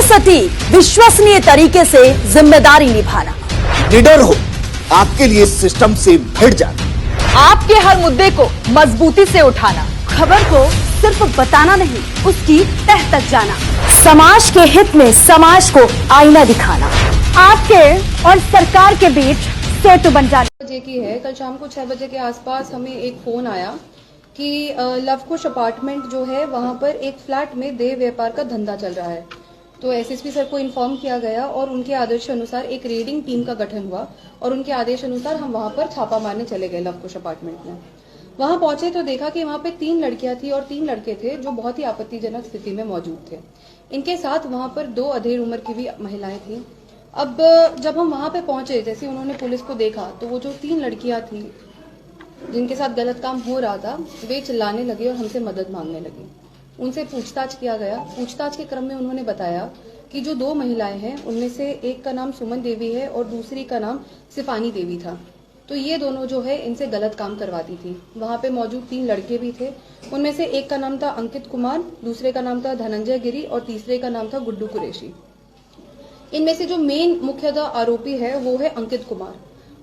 सटीक विश्वसनीय तरीके से जिम्मेदारी निभाना, निडर हो, आपके लिए सिस्टम से भिड़ जाना, आपके हर मुद्दे को मजबूती से उठाना, खबर को सिर्फ बताना नहीं उसकी तह तक जाना, समाज के हित में समाज को आईना दिखाना, आपके और सरकार के बीच सेतु बन जाना। बजे की है, कल शाम को 6 बजे के आसपास हमें एक फोन आया कि लवकुश अपार्टमेंट जो है वहां पर एक फ्लैट में देह व्यापार का धंधा चल रहा है। तो एसएसपी सर को इन्फॉर्म किया गया और उनके आदेश अनुसार एक रेडिंग टीम का गठन हुआ और उनके आदेश अनुसार हम वहां पर छापा मारने चले गए लवकुश अपार्टमेंट में। वहां पहुंचे तो देखा कि वहां पे 3 लड़कियां थी और 3 लड़के थे जो बहुत ही आपत्तिजनक स्थिति में मौजूद थे। इनके साथ वहां पर 2 अधेड़ उम्र की भी महिलाएं थी। अब जब हम वहां पे पहुंचे, जैसे उन्होंने पुलिस को देखा तो वो जो 3 लड़कियां थी जिनके साथ गलत काम हो रहा था वे चिल्लाने लगे और हमसे मदद मांगने लगी। उनसे पूछताछ किया गया। पूछताछ के क्रम में उन्होंने बताया कि जो 2 महिलाएं हैं उनमें से एक का नाम सुमन देवी है और दूसरी का नाम सिफानी देवी था। तो ये दोनों जो है इनसे गलत काम करवाती थी। वहां पे मौजूद 3 लड़के भी थे। उनमें से एक का नाम था अंकित कुमार, दूसरे का नाम था धनंजय गिरी और तीसरे का नाम था गुड्डू कुरैशी। इनमें से जो मेन मुख्यतः आरोपी है वो है अंकित कुमार।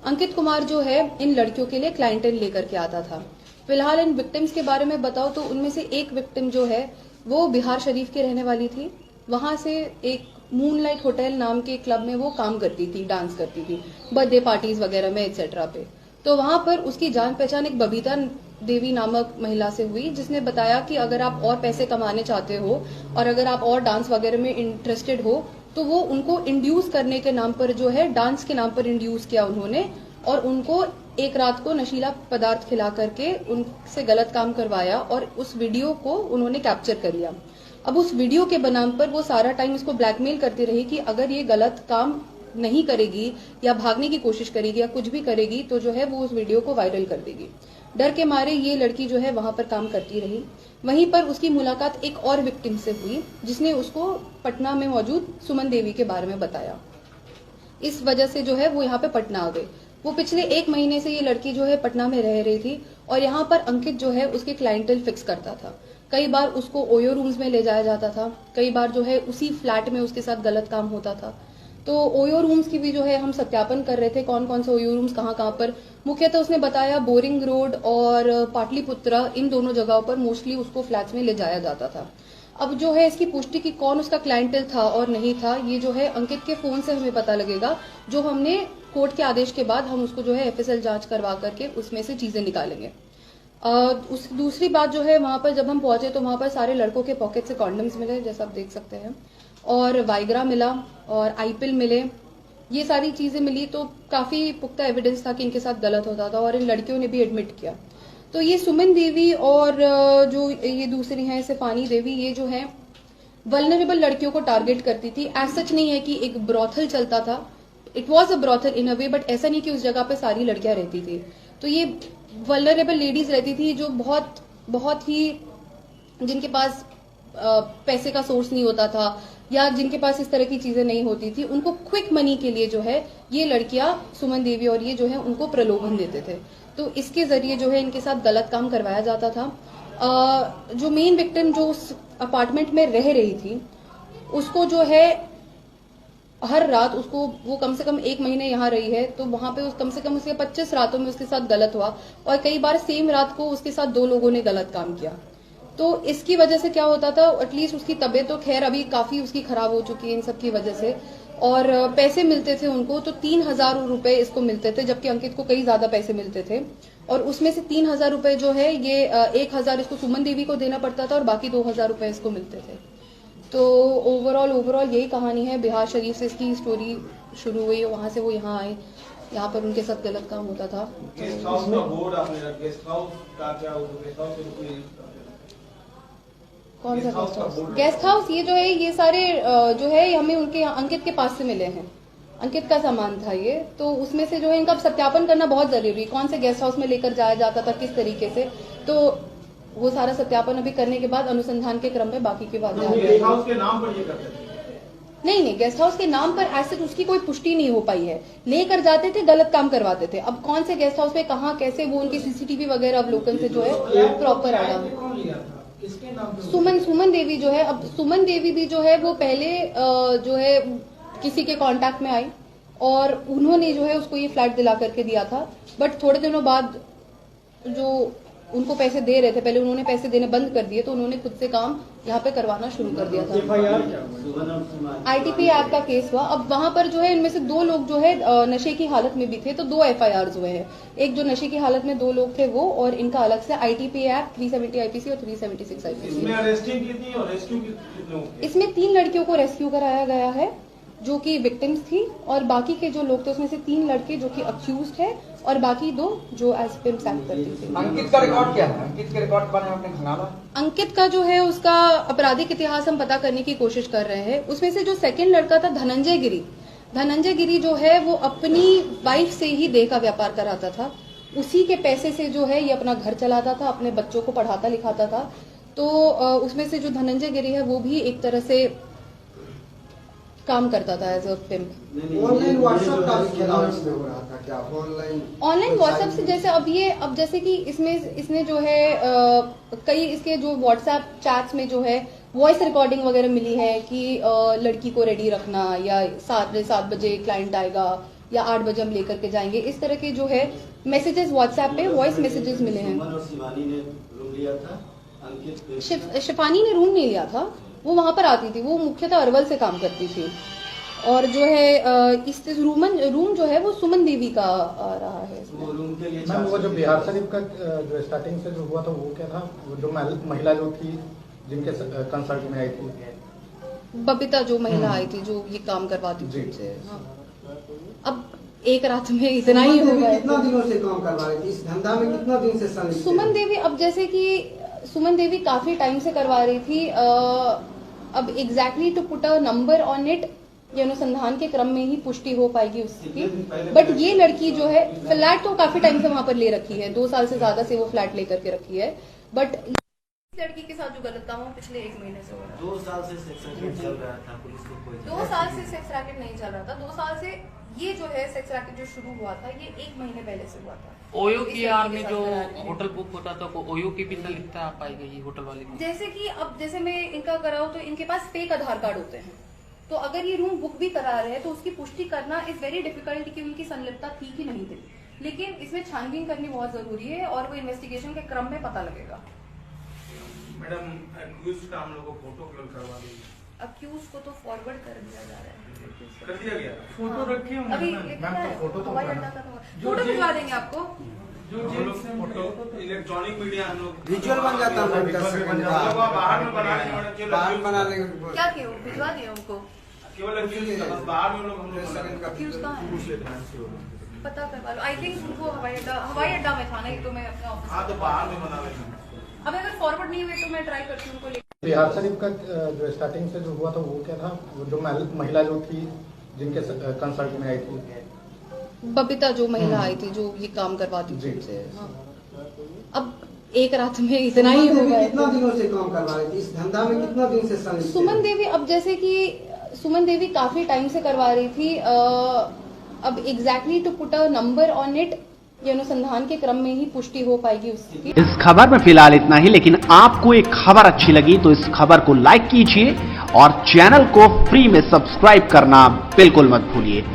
अंकित कुमार जो है इन लड़कियों के लिए क्लाइंटेल लेकर के आता था। फिलहाल इन विक्टिम्स के बारे में बताओ तो उनमें से एक विक्टिम जो है वो बिहार शरीफ की रहने वाली थी। वहां से एक मूनलाइट होटल नाम के क्लब में वो काम करती थी, डांस करती थी, बर्थडे पार्टीज वगैरह में एक्सेट्रा पे। तो वहां पर उसकी जान पहचान एक बबीता देवी नामक महिला से हुई, जिसने बताया कि अगर आप और पैसे कमाने चाहते हो और अगर आप और डांस वगैरह में इंटरेस्टेड हो तो वो उनको इंड्यूस करने के नाम पर जो है डांस के नाम पर इंड्यूस किया उन्होंने और उनको एक रात को नशीला पदार्थ खिला करके उनसे गलत काम करवाया और उस वीडियो को उन्होंने कैप्चर कर लिया। अब उस वीडियो के बनाम पर वो सारा टाइम इसको ब्लैकमेल करती रही कि अगर ये गलत काम नहीं करेगी या भागने की कोशिश करेगी या कुछ भी करेगी तो जो है वो उस वीडियो को वायरल कर देगी। डर के मारे ये लड़की जो है वहां पर काम करती रही। वहीं पर उसकी मुलाकात एक और विक्टिम से हुई जिसने उसको पटना में मौजूद सुमन देवी के बारे में बताया। इस वजह से जो है वो यहाँ पे पटना आ गई। वो पिछले 1 महीने से ये लड़की जो है पटना में रह रही थी और यहाँ पर अंकित जो है उसके क्लाइंटेल फिक्स करता था। कई बार उसको ओयो रूम्स में ले जाया जाता था, कई बार जो है उसी फ्लैट में उसके साथ गलत काम होता था। तो ओयो रूम्स की भी जो है हम सत्यापन कर रहे थे, कौन कौन से ओयो रूम्स कहाँ पर। मुख्यतः उसने बताया बोरिंग रोड और पाटलिपुत्रा, इन दोनों जगहों पर मोस्टली उसको फ्लैट्स में ले जाया जाता था। अब जो है इसकी पुष्टि की कौन उसका क्लाइंटेल था और नहीं था, ये जो है अंकित के फोन से हमें पता लगेगा, जो हमने कोर्ट के आदेश के बाद हम उसको जो है एफएसएल जांच करवा करके उसमें से चीजें निकालेंगे। दूसरी बात जो है वहां पर जब हम पहुंचे तो वहां पर सारे लड़कों के पॉकेट से कॉन्डम्स मिले, जैसा आप देख सकते हैं, और वाइग्रा मिला और आईपिल मिले। ये सारी चीजें मिली तो काफी पुख्ता एविडेंस था कि इनके साथ गलत होता था और इन लड़कियों ने भी एडमिट किया। तो ये सुमन देवी और जो ये दूसरी हैं सिफानी देवी, ये जो है वल्नरेबल लड़कियों को टारगेट करती थी। एज सच नहीं है कि एक ब्रॉथल चलता था, it was a brothel in a way, but ऐसा नहीं कि उस जगह पे सारी लड़कियां रहती थी। तो ये वल्नरेबल लेडीज रहती थी जो बहुत ही जिनके पास पैसे का सोर्स नहीं होता था या जिनके पास इस तरह की चीजें नहीं होती थी, उनको क्विक मनी के लिए जो है ये लड़कियां सुमन देवी और ये जो है उनको प्रलोभन देते थे। तो इसके जरिए जो है इनके साथ गलत काम करवाया जाता था। जो मेन विक्टिम जो उस अपार्टमेंट में रह रही थी उसको जो है हर रात उसको वो कम से कम 1 महीने यहाँ रही है तो वहां पे कम से कम उसके 25 रातों में उसके साथ गलत हुआ और कई बार सेम रात को उसके साथ 2 लोगों ने गलत काम किया। तो इसकी वजह से क्या होता था, एटलीस्ट उसकी तबीयत तो खैर अभी काफी उसकी खराब हो चुकी है इन सब की वजह से, और पैसे मिलते थे उनको तो 3000 रुपए इसको मिलते थे, जबकि अंकित को कई ज्यादा पैसे मिलते थे। और उसमें से 3000 रुपए जो है ये 1000 इसको सुमन देवी को देना पड़ता था और बाकी 2000 रुपए इसको मिलते थे। तो ओवरऑल यही कहानी है। बिहार शरीफ से इसकी स्टोरी शुरू हुई, वहां से वो यहाँ आए, यहाँ पर उनके साथ गलत काम होता था। कौन सा गेस्ट हाउस? ये जो है ये सारे जो है हमें उनके अंकित के पास से मिले हैं, अंकित का सामान था ये। तो उसमें से जो है इनका सत्यापन करना बहुत जरूरी, कौन से गेस्ट हाउस में लेकर जाया जाता था, किस तरीके से, तो वो सारा सत्यापन अभी करने के बाद अनुसंधान के क्रम में बाकी की बातें गेस्ट हाउस के नाम पर ये करते थे? नहीं, गेस्ट हाउस के नाम पर ऐसे उसकी कोई पुष्टि नहीं हो पाई है। लेकर जाते थे, गलत काम करवाते थे। अब कौन से गेस्ट हाउस पे कहाँ कैसे वो उनकी सीसीटीवी वगैरह अवलोकन से जो है प्रॉपर आया। किसके नाम पे? सुमन देवी जो है, अब सुमन देवी भी जो है वो पहले जो है किसी के कांटेक्ट में आई और उन्होंने जो है उसको ये फ्लैट दिला करके दिया था। बट थोड़े दिनों बाद जो उनको पैसे दे रहे थे, पहले उन्होंने पैसे देने बंद कर दिए तो उन्होंने खुद से काम यहाँ पे करवाना शुरू कर दिया था। FIR क्या हुआ? ITP एक्ट का केस हुआ। अब वहां पर जो है इनमें से 2 लोग जो है नशे की हालत में भी थे, तो 2 FIRs हुए हैं। एक जो नशे की हालत में 2 लोग थे वो, और इनका अलग से ITP एक्ट 370 IPC और 376 IPC। इसमें अरेस्टिंग कितनी और रेस्क्यू कितने लोग थे? इसमें 3 लड़कियों को रेस्क्यू कराया गया है जो कि विक्टिम्स थी, और बाकी के जो लोग थे उसमें से 3 लड़के जो कि अक्यूज्ड है और बाकी 2 जो एज पिम्स एक्ट करती थी। अंकित का रिकॉर्ड क्या है? अंकित के रिकॉर्ड के बारे में आपने खंगाला? अंकित का जो है उसका आपराधिक इतिहास हम पता करने की कोशिश कर रहे हैं। उसमें से जो सेकंड लड़का था धनंजय गिरी जो है वो अपनी वाइफ से ही देह का व्यापार कराता था। उसी के पैसे से जो है ये अपना घर चलाता था, अपने बच्चों को पढ़ाता लिखाता था। तो उसमें से जो धनंजय गिरी है वो भी एक तरह से काम करता था as a pimp. Online WhatsApp का भी खेला इसमें हो रहा था क्या? ऑनलाइन व्हाट्सएप से जैसे अब जैसे कि इसने जो है कई इसके जो व्हाट्सएप चैट्स में जो है वॉइस रिकॉर्डिंग वगैरह मिली है कि लड़की को रेडी रखना, या 7 बजे क्लाइंट आएगा, या 8 बजे हम लेकर के जाएंगे, इस तरह के जो है मैसेजेस व्हाट्सएप पे वॉइस मैसेजेस मिले हैं। शिफानी ने रूम नहीं लिया था, वो वहां पर आती थी, वो मुख्यतः अरवल से काम करती थी। और जो है इस रूम जो है वो सुमन देवी का रहा है। मैम वो जो बिहार शरीफ का जो स्टार्टिंग से जो हुआ था वो क्या था? वो जो महिला जो थी जिनके कंसल्ट में आई थी, बबीता जो महिला आई थी जो ये काम करवाती थी उनसे। हाँ। अब एक रात में इतना ही हो गया। कितना दिनों से काम करवा रही थी इस धंधा में? कितना दिन से संलिप्त? सुमन देवी, अब जैसे कि सुमन देवी काफी टाइम से करवा रही थी। अब exactly to put a number on it ये अनुसंधान के क्रम में ही पुष्टि हो पाएगी उसकी। बट ये लड़की जो है फ्लैट तो काफी टाइम से वहां पर ले रखी है, 2 साल से ज्यादा से वो फ्लैट लेकर के रखी है। बट लड़की के साथ जो गलत काम हो पिछले 1 महीने से हो रहा है। 2 साल से सेक्स रैकेट चल रहा था, पुलिस को कोई 2 साल से सेक्स रैकेट नहीं चल रहा था। 2 साल से ये जो है सेक्स रैकेट जो शुरू हुआ था ये 1 महीने पहले से हुआ था। ओयो की आड़ में जो होटल बुक होता था ओयो की भी संलिप्तता पाई गई होटल वाले की। जैसे कि अब जैसे मैं इनका कराऊं तो इनके पास फेक आधार कार्ड होते हैं, तो अगर ये रूम बुक भी करा रहे हैं तो उसकी पुष्टि करना इज वेरी डिफिकल्ट कि उनकी संलिप्तता थी कि नहीं थी। लेकिन इसमें छानबीन करनी बहुत जरूरी है और वो इन्वेस्टिगेशन के क्रम में पता लगेगा। मैडम अक्यूज का हम लोग को फोटो क्लिक करवा दी। अक्यूज को तो फॉरवर्ड कर दिया जा रहा है। कर दिया गया। फोटो रखी है अभी हवाई अड्डा का फोटो भिजवा देंगे आपको। फोटो इलेक्ट्रॉनिक मीडिया हम लोग विजुअल बन जाता है। बाहर में बना लेंगे, बाहर बना लेंगे। क्या किया भिजवा दिया उनको? केवल अक्यूज का, बस बाहर में लोग हम लोग अक्यूज कहाँ है पता करवा लो। आई थिंक उनको हवाई अड्डा में था ना, ये तो मैं अपने ऑफिस। हाँ तो बाहर में बना लेंगे। अब अगर फॉरवर्ड नहीं हुए तो मैं ट्राई करती हूँ उनको। बिहार शरीफ का जो स्टार्टिंग से जो हुआ था वो क्या था? वो जो महिला जो थी जिनके कंसल्ट में आई थी, बबीता जो महिला आई थी जो ये काम करवाती थी उनसे। हाँ। अब एक रात में इतना ही हो गया। कितना दिनों से काम करवा रही थी इस धंधा में? कितना दिन से संलिप्त? सुमन देवी, अब जैसे कि सुमन देवी काफी टाइम से करवा रही थी। अब exactly to put a number on it ये अनुसंधान के क्रम में ही पुष्टि हो पाएगी उसकी। इस खबर में फिलहाल इतना ही, लेकिन आपको एक खबर अच्छी लगी तो इस खबर को लाइक कीजिए और चैनल को फ्री में सब्सक्राइब करना बिल्कुल मत भूलिए।